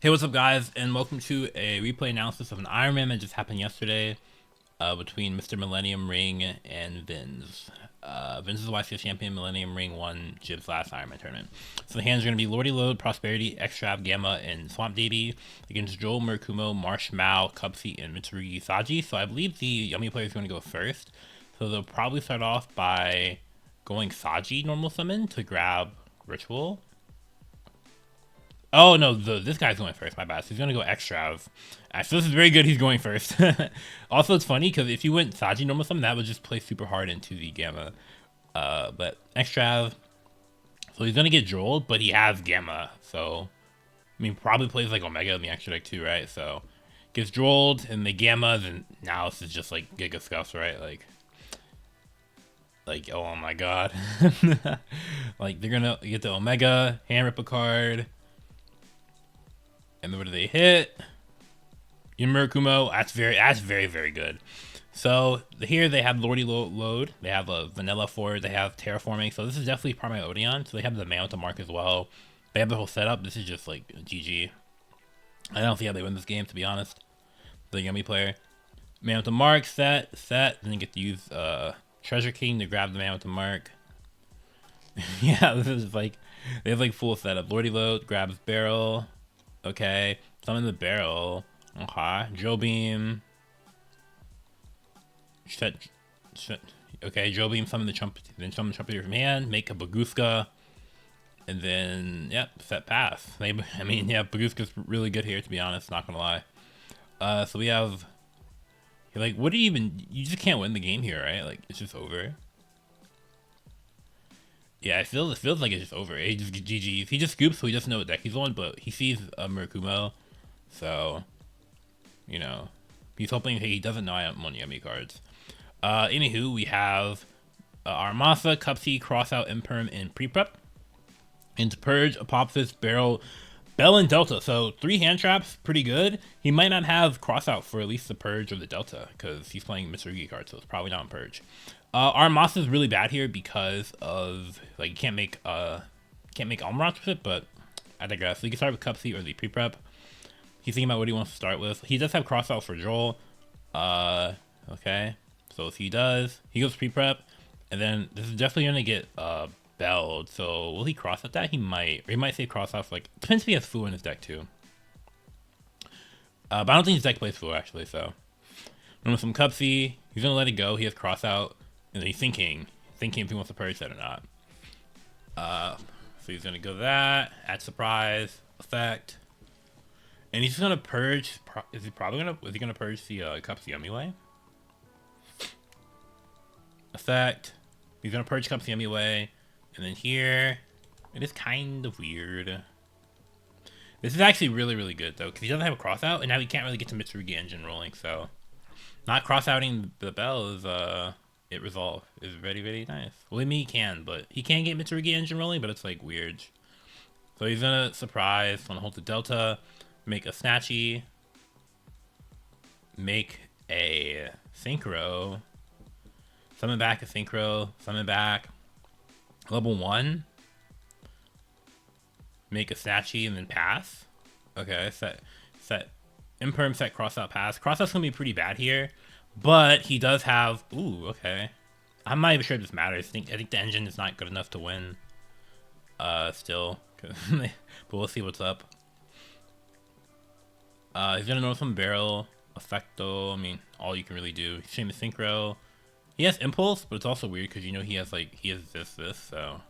Hey, what's up, guys, and welcome to a replay analysis of an Ironman that just happened yesterday between Mr. Millennium Ring and Vince. Vince is the YCS champion. Millennium Ring won Jib's last Ironman tournament. So the hands are going to be Lordy Load, Prosperity, Extrav, Gamma, and Swamp Deity against Joel, Murakumo, Marsh, Mao, Cubsy, and Mitsurugi Saji. So I believe the Yummy player is going to go first. So they'll probably start off by going Saji normal summon to grab Ritual. Oh no, this guy's going first. My bad. So he's gonna go extra. So this is very good. He's going first. Also, it's funny because if you went Saji normal summon, that would just play super hard into the Gamma. But extra. So he's gonna get drolled, but he has Gamma. So I mean, probably plays like Omega in the extra deck too, right? So gets drolled and the Gamma, then now this is just like Giga Scuffs, right? Like oh my god. Like they're gonna get the Omega, hand rip a card. And then what do they hit? Murakumo, that's very good. So here they have Lordy Load, they have a Vanilla Ford, they have Terraforming. So this is definitely part of my Odion. So they have the Man with the Mark as well. They have the whole setup. This is just like GG. I don't see how they win this game, to be honest. The Yummy player. Man with the Mark, set. Then you get to use Treasure King to grab the Man with the Mark. Yeah, this is like, they have like full setup. Lordy Load grabs Barrel. Okay, summon the Barrel. Okay, Drill Beam. Okay, Drill Beam, summon the Trumpet, then summon the Trumpeter from hand, make a Baguska, and then, yep, set pass. I mean, yeah, Baguska's really good here, to be honest, not gonna lie. So we have, like, what do you even, you just can't win the game here, right? Like, it's just over. Yeah, it feels like it's just over. He just GG's. He just scoops, so he doesn't know what deck he's on, but he sees Murakumo, so you know he's hoping he doesn't know I have money Yummy cards. Anywho, we have Armasa, Cupsy, Crossout, Imperm, and Pre-Prep. Into Purge, Apophysis, Barrel, Bell, and Delta. So 3 hand traps, pretty good. He might not have Crossout for at least the Purge or the Delta, because he's playing Mitsurugi cards, so it's probably not on Purge. Armasa is really bad here because of like you can't make Almarots with it, but I digress. So you can start with Cupsy or the pre-prep. He's thinking about what he wants to start with. He does have crossout for Joel. Okay. So if he does, he goes pre-prep, and then this is definitely gonna get belled. So will he cross out that? He might. Or he might say cross off, like depends if he has Fu in his deck too. But I don't think his deck plays Fu actually, so with some Cupsy, he's gonna let it go. He has crossout. And then he's thinking if he wants to purge that or not. So he's gonna go that, add surprise, effect. And he's just gonna purge, is he gonna purge the Cups Yummy way? Effect, he's gonna purge Cups Yummy way. And then here, it is kind of weird. This is actually really good though, because he doesn't have a crossout, and now he can't really get to Mitsurugi engine rolling, so. Not cross-outing the bell is, it resolve is very nice. Well, I mean, he can, but he can get Mitsurugi engine rolling, but it's like weird. So he's gonna surprise, wanna hold the Delta, make a Snatchy, make a Synchro, summon back a Synchro, summon back level 1, make a Snatchy, and then pass. Okay, set Imperm, set crossout, pass. Crossout's gonna be pretty bad here. But he does have, ooh, okay. I'm not even sure if this matters. I think the engine is not good enough to win. Still, but we'll see what's up. He's gonna know some Barrel, Effecto. I mean, all you can really do. He's showing the Synchro. He has Impulse, but it's also weird because you know he has this. So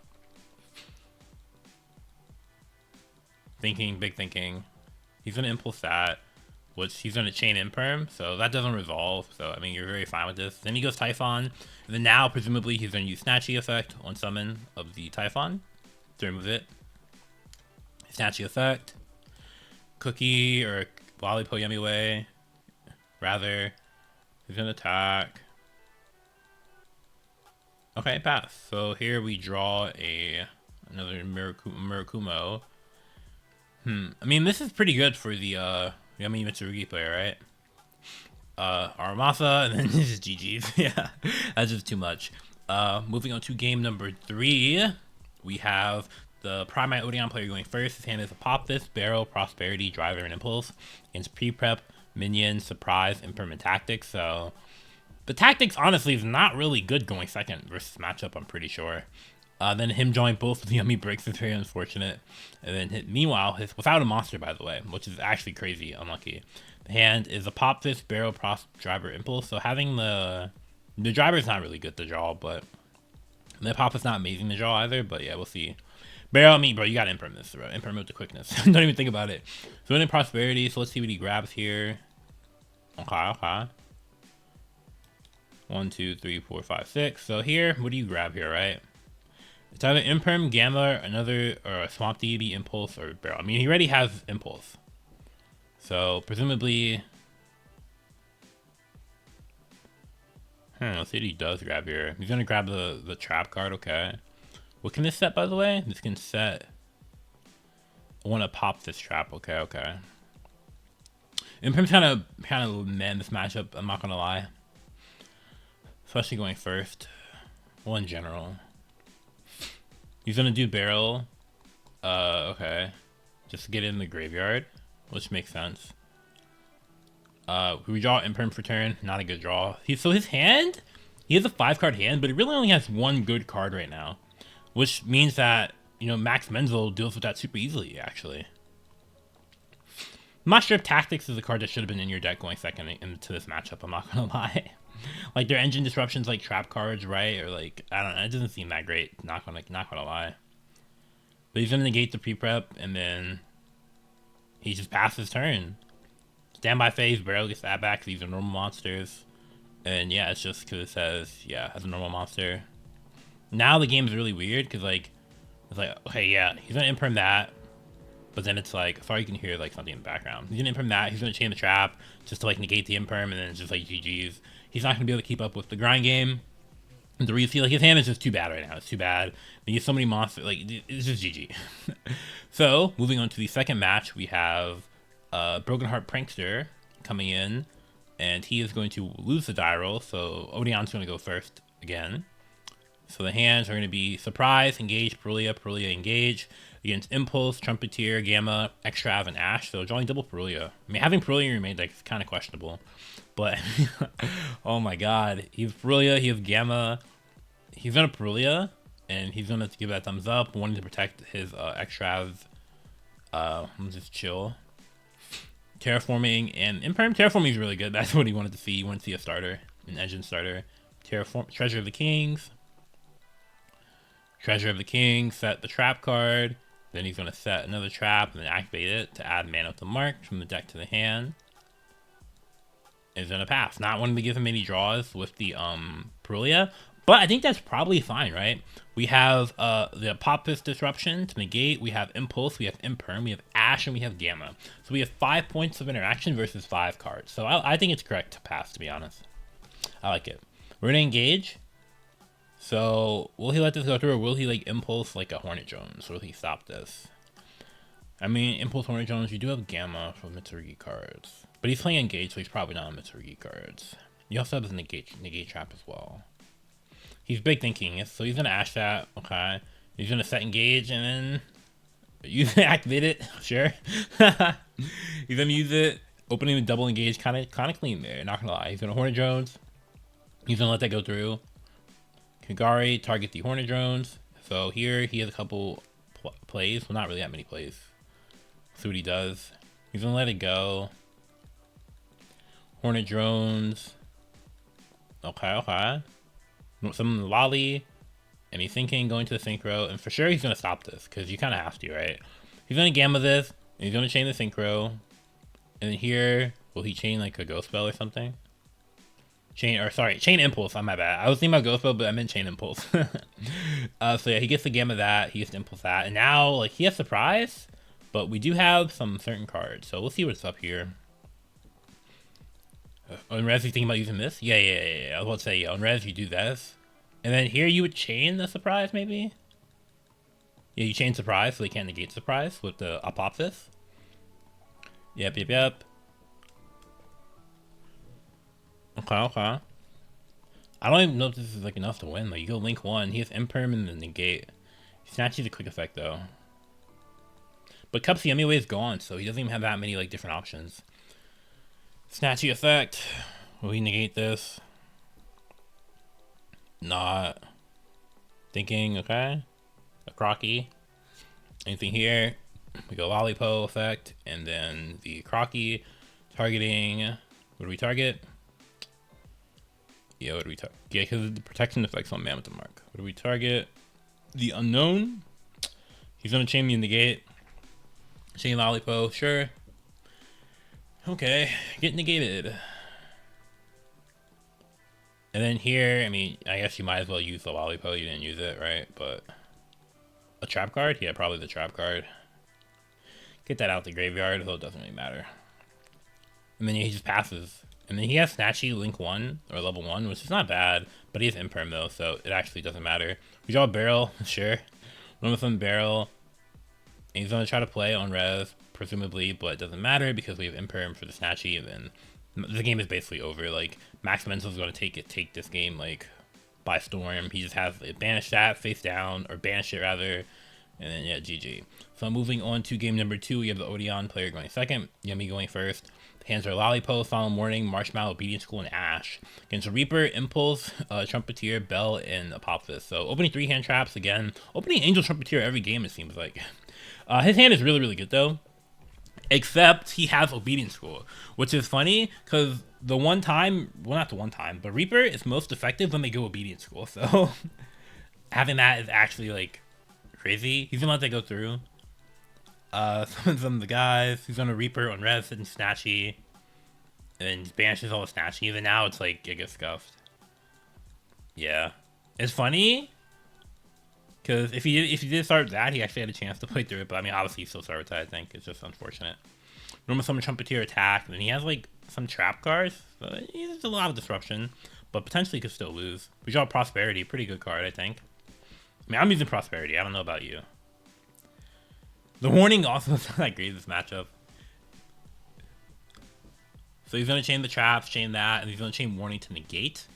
big thinking. He's gonna Impulse that. Which he's going to chain Imperm, so that doesn't resolve. So, I mean, you're very fine with this. Then he goes Typhon. And then now, presumably, he's going to use Snatchy effect on summon of the Typhon to remove it. Snatchy effect. Cookie or Lollipop Yummy Way. Rather. He's going to attack. Okay, pass. So here we draw another Murakumo. I mean, this is pretty good for the Yummy Mitsurugi player, right? Armasa, and then this is GG's. Yeah, that's just too much. Moving on to game number 3, we have the Primite Odion player going first. His hand is a Pop Fist, Barrel, Prosperity, Driver, and Impulse. Against Pre-Prep, Minion, Surprise, Imperm, and Tactics. So the Tactics, honestly, is not really good going second versus matchup, I'm pretty sure. Then him drawing both of the Yummy bricks is very unfortunate. And then meanwhile, without a monster, by the way, which is actually crazy unlucky. The hand is a Pop Fist, Barrel, Pros, Driver, Impulse. So having the Driver is not really good to draw, but the Pop is not amazing to draw either. But yeah, we'll see. Barrel, I mean, bro, you gotta Imperm this, bro. Imperm with the quickness. Don't even think about it. So in Prosperity, so let's see what he grabs here. Okay. 1, 2, 3, 4, 5, 6. So here, what do you grab here, right? It's either Imperm, Gamma, or a Swamp Deity, Impulse, or Barrel. I mean, he already has Impulse. So, presumably... let's see what he does grab here. He's going to grab the Trap card, okay. What can this set, by the way? This can set... I want to pop this Trap, okay. Imperm's kind of man this matchup, I'm not going to lie. Especially going first. Well, in general. He's gonna do Barrel. Okay. Just to get it in the graveyard, which makes sense. We draw Imperm for turn. Not a good draw. So his hand, he has a 5-card hand, but he really only has one good card right now, which means that, you know, Max Menzel deals with that super easily, actually. I'm not sure if Tactics is a card that should have been in your deck going second into this matchup, I'm not gonna lie. Like, their engine disruptions, like trap cards, right? Or like, I don't know, it doesn't seem that great. Not gonna lie. But he's gonna negate the pre-prep, and then he just passes his turn. Standby phase, Barrel gets that back because these are normal monsters. And yeah, it's just because it says, yeah, as a normal monster. Now the game is really weird because, like, it's like, okay, yeah, he's gonna imperm that. But then it's like, sorry, you can hear like something in the background. He's gonna imperm that, he's gonna chain the trap just to like negate the imperm, and then it's just like GG's. He's not gonna be able to keep up with the grind game. And the reason, like, his hand is just too bad right now. It's too bad. He has so many monsters, like, it's just GG. So, moving on to the second match, we have Broken Heart Prankster coming in, and he is going to lose the die roll, so Odion's gonna go first again. So the hands are going to be Surprise, Engage, Perulia, Engage, against Impulse, Trumpeteer, Gamma, Extrav, and Ash. So drawing double Perulia. I mean, having Perulia in your main deck is kind of questionable. But, oh my god. He has Perulia, he has Gamma. He's going to Perulia, and he's going to give that thumbs up, wanting to protect his Extrav. Just chill. Terraforming and Imperm. Terraforming is really good. That's what he wanted to see. He wanted to see a starter, an engine starter. Treasure of the Kings. Treasure of the King, set the trap card, then he's going to set another trap and then activate it to add mana to mark from the deck to the hand. Is going to pass. Not wanting to give him any draws with the Perulia, but I think that's probably fine, right? We have the Pop Fist Disruption to negate, we have Impulse, we have Imperm, we have Ash, and we have Gamma. So we have 5 points of interaction versus 5 cards. So I think it's correct to pass, to be honest. I like it. We're going to engage. So, will he let this go through, or will he, like, Impulse like a Hornet Jones? Will he stop this? I mean, Impulse Hornet Jones, you do have Gamma for Mitsurugi cards. But he's playing Engage, so he's probably not on Mitsurugi cards. You also have his Negate Trap as well. He's big thinking, so he's going to Ash that, okay. He's going to set Engage, and then you activate it, sure. He's going to use it, opening the double Engage, kind of clean there, not going to lie. He's going to Hornet Jones. He's going to let that go through. Kagari, target the Hornet Drones. So here he has a couple plays. Well, not really that many plays. See what he does. He's going to let it go. Hornet Drones. Okay. Summon the Lolly. And he's thinking going to the Synchro. And for sure he's going to stop this, because you kind of have to, right? He's going to Gamma this. And he's going to chain the Synchro. And then here, will he chain like a Ghost Spell or something? Chain Impulse, my bad. I was thinking about Ghost Spell, but I meant Chain Impulse. So yeah, he gets the Gamma that, he gets to Impulse that, and now, like, he has Surprise, but we do have some certain cards, so we'll see what's up here. On Res, you thinking about using this? Yeah. I was about to say, on Res, you do this, and then here you would chain the Surprise, maybe? Yeah, you chain Surprise, so they can't negate Surprise with the Apophysis. Yep. Okay. I don't even know if this is like enough to win. Like, you go Link 1, he has Imperm and then negate. He snatches a quick effect though. But Cup's Yummy Way is gone, so he doesn't even have that many like different options. Snatchy effect. Will he negate this? Not. Thinking, okay. A Crocky. Anything here? We go Lollipo effect, and then the Crocky targeting. What do we target? Yeah, what do we target? Yeah, because the protection effects on Mammoth Mark. What do we target? The Unknown. He's gonna chain me in the gate. Chain Lollipo, sure. Okay, get negated. And then here, I mean, I guess you might as well use the Lollipo. You didn't use it, right? But a trap card? Yeah, probably the trap card. Get that out the graveyard, though it doesn't really matter. And then he just passes. And then he has Snatchy Link 1, or level 1, which is not bad, but he has Imperm though, so it actually doesn't matter. We draw a Barrel, sure. Run with some Barrel. And he's gonna try to play on res, presumably, but it doesn't matter because we have Imperm for the Snatchy, and then the game is basically over. Like, Max Mental's gonna take this game, like, by storm. He just has it banish that face down, or banish it rather, and then yeah, GG. So moving on to game number 2, we have the Odion player going second, Yummy going first. Hands are Lollipo, Solemn Warning, Marshmallow, Obedience School, and Ash. Against a Reaper, Impulse, Trumpeteer, Bell, and Apophis. So opening 3 hand traps again. Opening Angel Trumpeteer every game, it seems like. His hand is really, really good though. Except he has Obedience School, which is funny because the one time, well, not the one time, but Reaper is most effective when they go Obedience School. So having that is actually like crazy. He's gonna let that go through. Some of the guys. He's gonna Reaper on res and Snatchy, and banishes all the Snatchy. Even now, it's like Giga Scuffed. Yeah, it's funny because if he did start that, he actually had a chance to play through it. But I mean, obviously, he still started with that. I think it's just unfortunate. Normal Summon Trumpeteer attack, and then he has like some trap cards. So there's a lot of disruption, but potentially could still lose. We draw Prosperity, pretty good card, I think. I mean, I'm using Prosperity. I don't know about you. The Warning also is not that great this matchup. So he's going to chain the traps, chain that, and he's going to chain Warning to negate.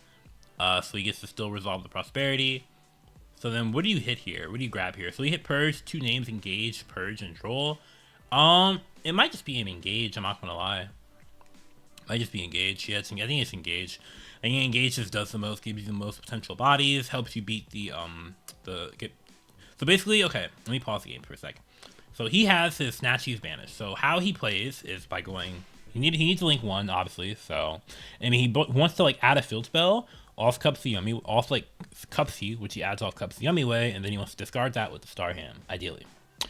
So he gets to still resolve the Prosperity. So then what do you hit here? What do you grab here? So we hit Purge, 2 names, Engage, Purge, and Droll. It might just be an Engage, I'm not going to lie. It might just be Engage. Yeah, I think it's Engage. I think Engage just does the most, gives you the most potential bodies, helps you beat So basically, okay, let me pause the game for a second. So he has his Snatchies banished. So how he plays is by going, he needs to link 1, obviously. So, and he wants to like add a field spell off Cupsy Yummy, off like Cupsy, which he adds off Cupsy Yummy way, and then he wants to discard that with the Star Hand, ideally. So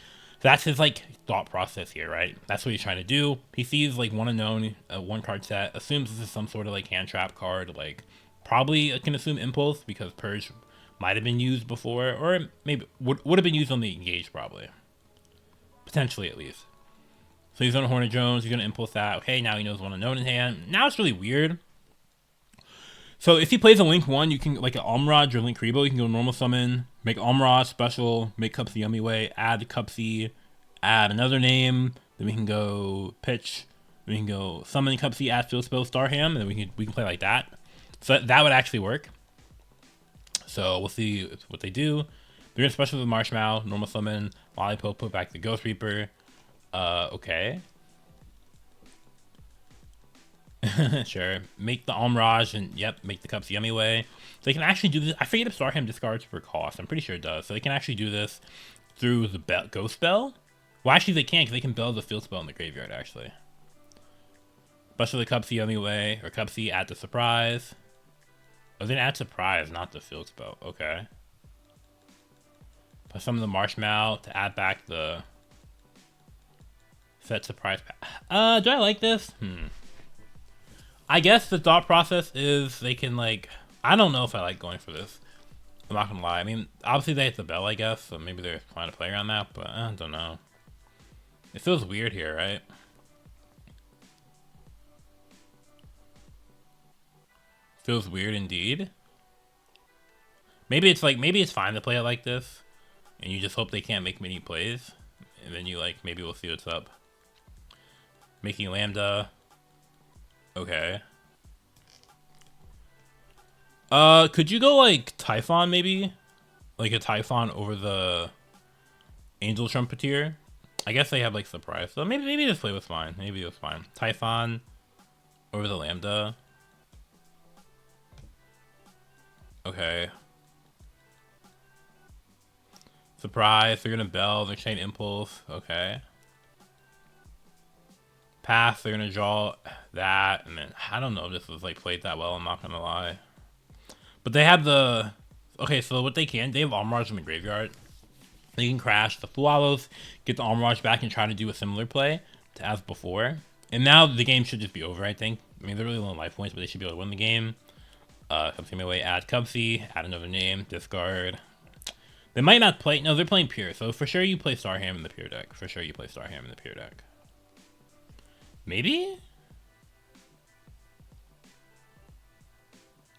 that's his like thought process here, right? That's what he's trying to do. He sees like one unknown, 1 card set, assumes this is some sort of like hand trap card, like probably can assume Impulse because Purge might have been used before, or maybe would have been used on the Engage probably. Potentially, at least. So he's on a Hornet Jones. He's going to Impulse that. Okay, now he knows one unknown in hand. Now it's really weird. So if he plays a Link 1, you can, like an Almirage or Link Rebo, you can go Normal Summon, make Almirage special, make Cupsy Yummy Way, add Cupsy, add another name. Then we can go Pitch. Then we can go Summon Cupsy, add Field Spell, Star Ham, and then we can play like that. So that would actually work. So we'll see what they do. They're going to special with Marshmallow, Normal Summon, Lollipo, put back the Ghost Reaper. Okay. Sure. Make the Almirage and, yep, make the Cupsy Yummy Way. So they can actually do this. I forget if Starham discards for cost. I'm pretty sure it does. So they can actually do this through the Ghost Spell. Well, actually they can't because they can build the Field Spell in the graveyard, actually. Special the Cupsy Yummy Way, or Cupsy, add the Surprise. Oh, then add Surprise, not the Field Spell. Okay. Put some of the Marshmallow to add back the set Surprise pack. Do I like this? I guess the thought process is they can like, I don't know if I like going for this. I'm not gonna lie. I mean, obviously they hit the bell, I guess, so maybe they're trying to play around that, but I don't know. It feels weird here, right? Feels weird indeed. Maybe it's like, maybe it's fine to play it like this, and you just hope they can't make many plays, and then you like, maybe we'll see what's up. Making Lambda. Okay. Could you go like Typhon maybe? Like a Typhon over the Angel Trumpeteer? I guess they have like surprise. So maybe this play was fine. Maybe it was fine. Typhon over the Lambda. Okay. Surprise. They're gonna Bell. They're chain impulse. Okay. Pass. They're gonna draw that, and then I don't know if this was like played that well. I'm not gonna lie. But they have the. Okay, so what they have Armorage in the graveyard. They can crash the Fualos, get the Armorage back, and try to do a similar play to as before. And now the game should just be over, I think. I mean, they're really low life points, but they should be able to win the game. Cubsy my way, add Cubsy, add another name, discard. They might not play. No, they're playing Pure, so for sure you play Starham in the Pure deck. For sure you play Starham in the Pure deck. Maybe?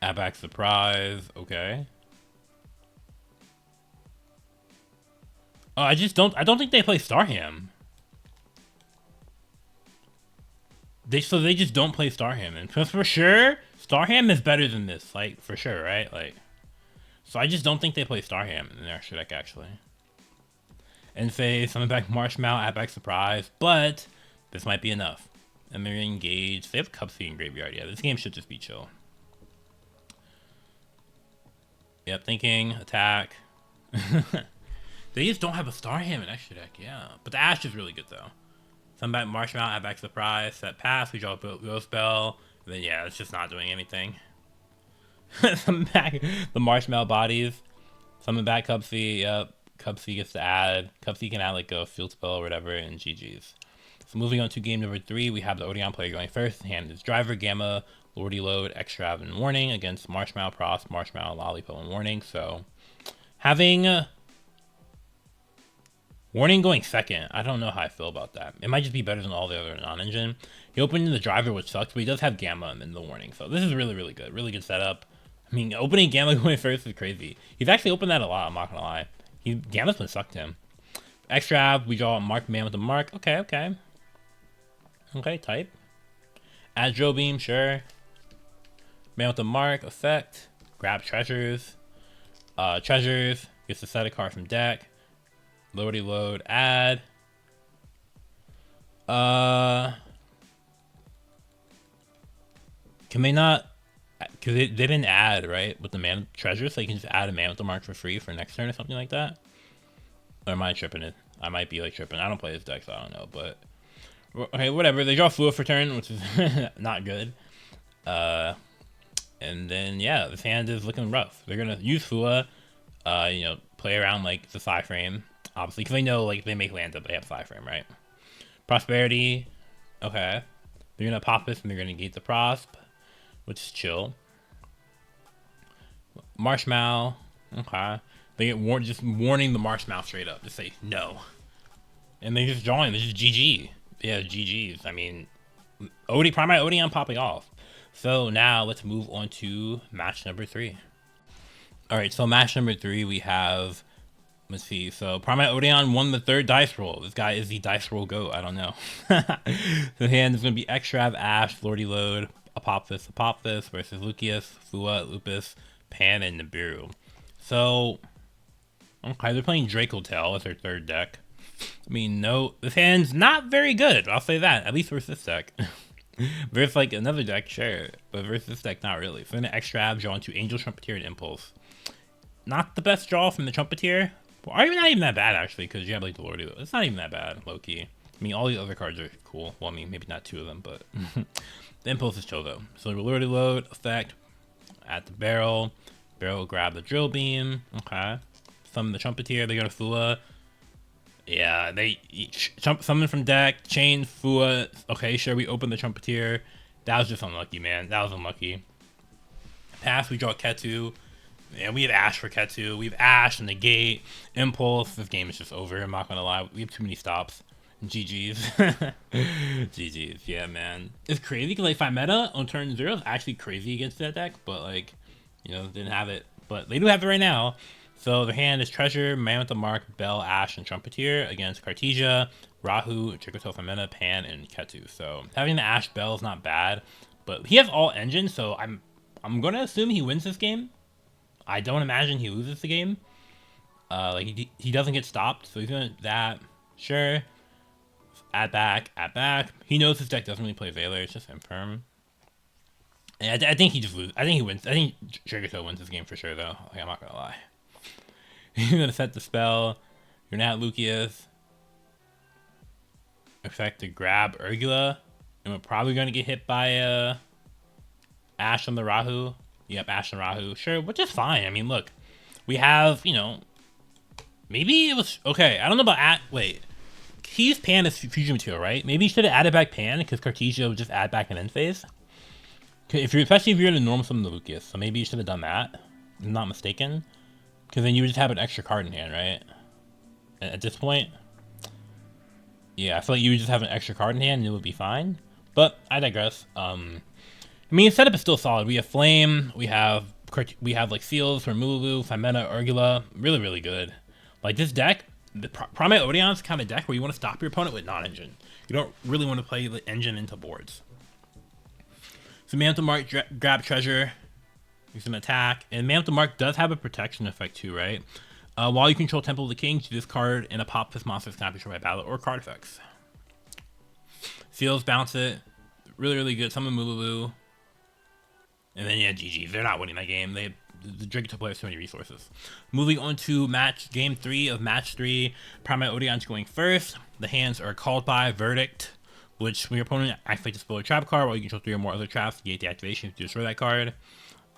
Add back Surprise. Okay. Oh, I don't think they play Starham. They just don't play Starham, and for sure, Starham is better than this, like, for sure, right? Like, so I just don't think they play Starham in their extra deck, actually. And say, summon back Marshmallow, add back Surprise, but this might be enough. And they're engaged. They have Cubsy in graveyard. Yeah, this game should just be chill. Yep, thinking, attack. They just don't have a Starham in extra deck, yeah. But the Ash is really good, though. Summon back Marshmallow, add back Surprise, set pass, we draw a Ghost Spell. Then, yeah, it's just not doing anything. Summon back the Marshmallow bodies. Summon back Cubsy, yep. Cubsy gets to add. Cubsy can add, like, a field spell or whatever, and GG's. So moving on to game number 3, we have the Odion player going first. Hand is Driver, Gamma, Lordy Load, Extra, and Warning against Marshmallow, Prost, Marshmallow, Lollipop, and Warning. So, having Warning going second, I don't know how I feel about that. It might just be better than all the other non-engine. He opened the Driver, which sucks, but he does have Gamma in the Warning. So this is really, really good. Really good setup. I mean, opening Gamma going first is crazy. He's actually opened that a lot, I'm not gonna lie. Gamma's been sucked him. Extra, we draw a Mark Man with a Mark. Okay, okay. Okay, type. Add Drill Beam, sure. Man with a Mark, effect. Grab Treasures. Treasures, gets to set a card from deck. Loady load, add. Can they not? Because they didn't add, right? With the man treasure, so you can just add a man with the mark for free for next turn or something like that. Or am I tripping it? I might be like tripping. I don't play this deck, so I don't know. But okay, whatever. They draw Fua for turn, which is not good. And then yeah, this hand is looking rough. They're gonna use Fua, you know, play around like the side frame. Obviously, because they know, like, they make lands up, they have 5-frame, right? Prosperity. Okay. They're going to pop this, and they're going to negate the Prosp, which is chill. Marshmallow. Okay. They get just warning the Marshmallow straight up. Just say, no. And they just drawing. This is GG. Yeah, GG's. I mean, Primite Odion popping off. So now, let's move on to match number 3. Alright, so match number 3, we have... Let's see. So Primite Odion won the 3rd dice roll. This guy is the dice roll GOAT. I don't know. The hand is going to be Extrav, Ash, Lordy Load, Apophis versus Lucius, Fua, Lupus, Pan, and Nibiru. So, okay, they're playing Dracotail as their 3rd deck. I mean, no, this hand's not very good. I'll say that. At least versus this deck. Versus like another deck, sure, but versus this deck, not really. So I'm going to Extrav, draw into Angel, Trumpeteer, and Impulse. Not the best draw from the Trumpeteer. Well, not even that bad, actually, because you have, like, the Lordy. It's not even that bad, low-key. I mean, all these other cards are cool. Well, I mean, maybe not 2 of them, but... The Impulse is chill, though. So, Lordy Load, effect, add the Barrel. Barrel, grab the Drill Beam. Okay. Summon the Trumpeteer. They go to Fua. Yeah, they... Summon from deck. Chain, Fua. Okay, sure, we open the Trumpeteer. That was just unlucky, man. That was unlucky. Pass, we draw Ketu. Yeah, we have Ash for Ketu. We have Ash, Negate, Impulse. This game is just over. I'm not gonna lie. We have too many stops. GG's. GG's. Yeah, man. It's crazy because like 5 meta on turn 0 is actually crazy against that deck, but like, you know, didn't have it. But they do have it right now. So their hand is Treasure, Man with the Mark, Bell, Ash, and Trumpeteer against Cartesia, Rahu, Tricotel 5 meta, Pan, and Ketu. So having the Ash Bell is not bad, but he has all engines, so I'm gonna assume he wins this game. I don't imagine he loses the game. Like he doesn't get stopped, so he's gonna that. Sure. Add back, add back. He knows his deck doesn't really play Valor. It's just Infirm. And I think he just loses. I think he wins. I think Triggerto wins this game for sure, though. Like, I'm not gonna lie. He's gonna set the spell. You're gonna have Lucius. Effect to grab Urgula. And we're probably gonna get hit by Ash on the Rahu. Yep, Ash and Rahu. Sure, which is fine. I mean, look. We have, you know... Maybe it was... Okay, I don't know about... Wait. He used Pan as fusion material, right? Maybe he should have added back Pan, because Cartesia would just add back an end phase. Especially if you're in a normal summon the Lucius. So maybe you should have done that. If I'm not mistaken. Because then you would just have an extra card in hand, right? At this point. Yeah, I feel like you would just have an extra card in hand and it would be fine. But I digress. I mean, the setup is still solid. We have Flame. We have like Seals for Mululu, Femena, Urgula. Really, really good. Like this deck, the Primate Odion's kind of deck where you want to stop your opponent with non-engine. You don't really want to play the engine into boards. So Mantle Mark, grab Treasure, use an attack, and Mantle Mark does have a protection effect too, right? While you control Temple of the Kings, you discard and a pop this monster cannot be destroyed by battle or card effects. Seals, bounce it, really, really good. Summon Mululu, and then yeah, GG. They're not winning that game. The Drigito player has so many resources. Moving on to game 3 of match 3. Primate Odion's going first. The hands are called by Verdict, which when your opponent activates a spell or trap card, while you control 3 or more other traps, you get the activation to destroy that card.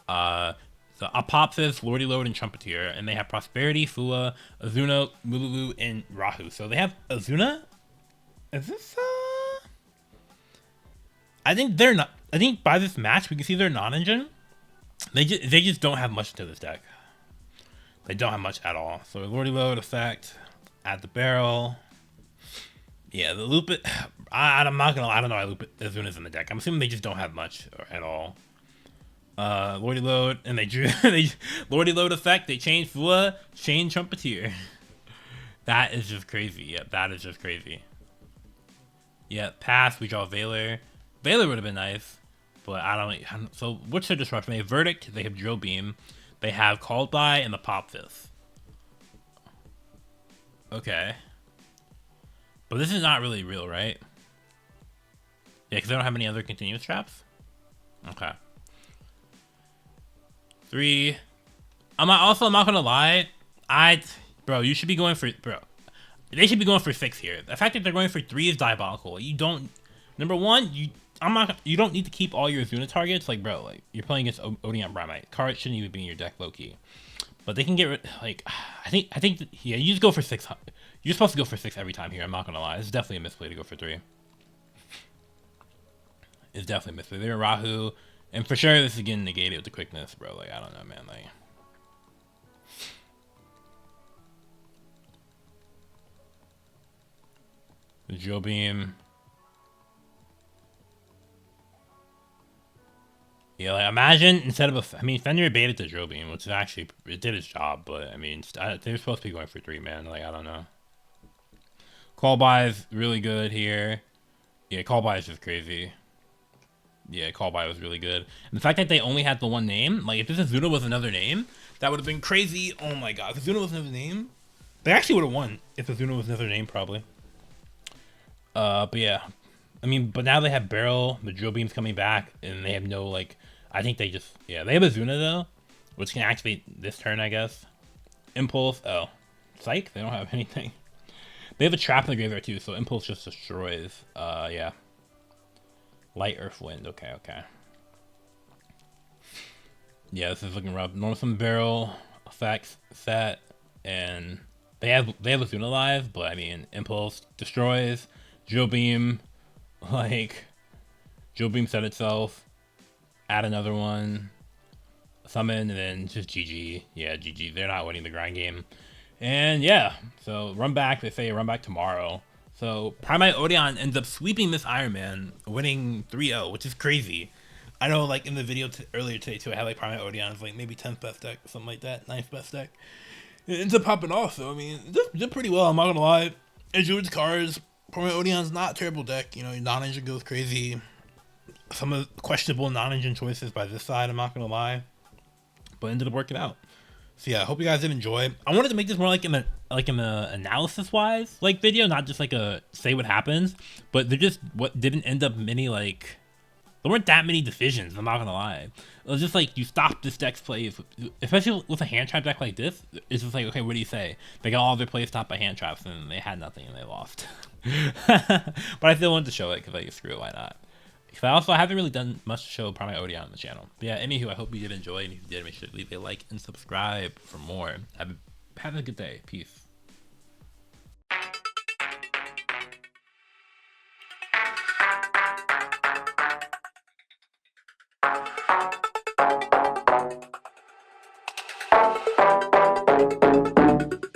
So Apopsis, Lordy Load, and Trumpeteer, and they have Prosperity, Fua, Azuna, Mululu, and Rahu. So they have Azuna. Is this? I think they're not. I think by this match we can see they're non-engine. They just don't have much to this deck. They don't have much at all. So Lordy Load effect, add the barrel. Yeah, the loop it. I'm not gonna lie, I don't know why loop it Azuna's in the deck. I'm assuming they just don't have much at all. Lordy Load, and they drew Lordy Load effect, they changed Fua, change Trumpeteer. That is just crazy. Yep, that is just crazy. Yep, pass, we draw Valor. Valor would have been nice, but I don't. So what's their disruption? They have Verdict, they have Drill Beam, they have Called By, and the Pop Fist. Okay. But this is not really real, right? Yeah, because they don't have any other continuous traps? Okay. 3. I'm not gonna lie. Bro, you should be going for, they should be going for 6 here. The fact that they're going for 3 is diabolical. You don't, number one, you don't need to keep all your Azuna targets. Like, bro, like, you're playing against Odion Primite. Cards shouldn't even be in your deck, low-key. But they can get rid, like, I think, yeah, you just go for 6. You're supposed to go for 6 every time here, I'm not gonna lie. It's definitely a misplay to go for 3. It's definitely a misplay. They're Rahu, and for sure this is getting negated with the quickness, bro. Like, I don't know, man, like. The Drill Beam. Yeah, like, imagine instead of I mean, Fenrir baited the Drill Beam, which is actually, it did its job, but I mean, they're supposed to be going for 3, man. Like, I don't know. Call By is really good here. Yeah, Call By is just crazy. Yeah, Call By was really good. And the fact that they only had the one name, like, if this Azuna was another name, that would have been crazy. Oh my god, if Azuna was another name, they actually would have won if Azuna was another name, probably. But yeah. I mean, but now they have Barrel, the Drill Beam's coming back, and they have no, like, I think they just, yeah, they have Azuna, though, which can activate this turn, I guess. Impulse, oh. Psych? They don't have anything. They have a trap in the graveyard, too, so Impulse just destroys. Yeah. Light, Earth, Wind, okay. Yeah, this is looking rough. Normal Summon Barrel, effects, set, and they have Azuna live, but, I mean, Impulse destroys, Drill Beam, like, Drill Beam set itself, add another one, summon, and then just GG. Yeah, GG. They're not winning the grind game. And yeah, so run back. They say run back tomorrow. So Primite Odion ends up sweeping this Ironman, winning 3-0, which is crazy. I know, like, in the video earlier today, too, I had, like, Primate Odion is, like, maybe 10th best deck, something like that, 9th best deck. It ends up popping off, so, I mean, did pretty well, I'm not gonna lie. It drew its cards. Primate Odion's not a terrible deck, you know, non-engine goes crazy. Some of the questionable non-engine choices by this side, I'm not gonna lie, but ended up working out. So yeah, I hope you guys did enjoy. I wanted to make this more like like an analysis wise like video, not just like a say what happens, but they're just what didn't end up many like. There weren't that many decisions, I'm not gonna lie. It was just like, you stop this deck's plays, especially with a hand trap deck like this. It's just like, okay, what do you say? They got all their plays stopped by hand traps, and they had nothing, and they lost. But I still wanted to show it, because like, screw it, why not? Because I haven't really done much to show Primite Odion on the channel. But yeah, anywho, I hope you did enjoy, and if you did, make sure to leave a like and subscribe for more. Have a good day. Peace.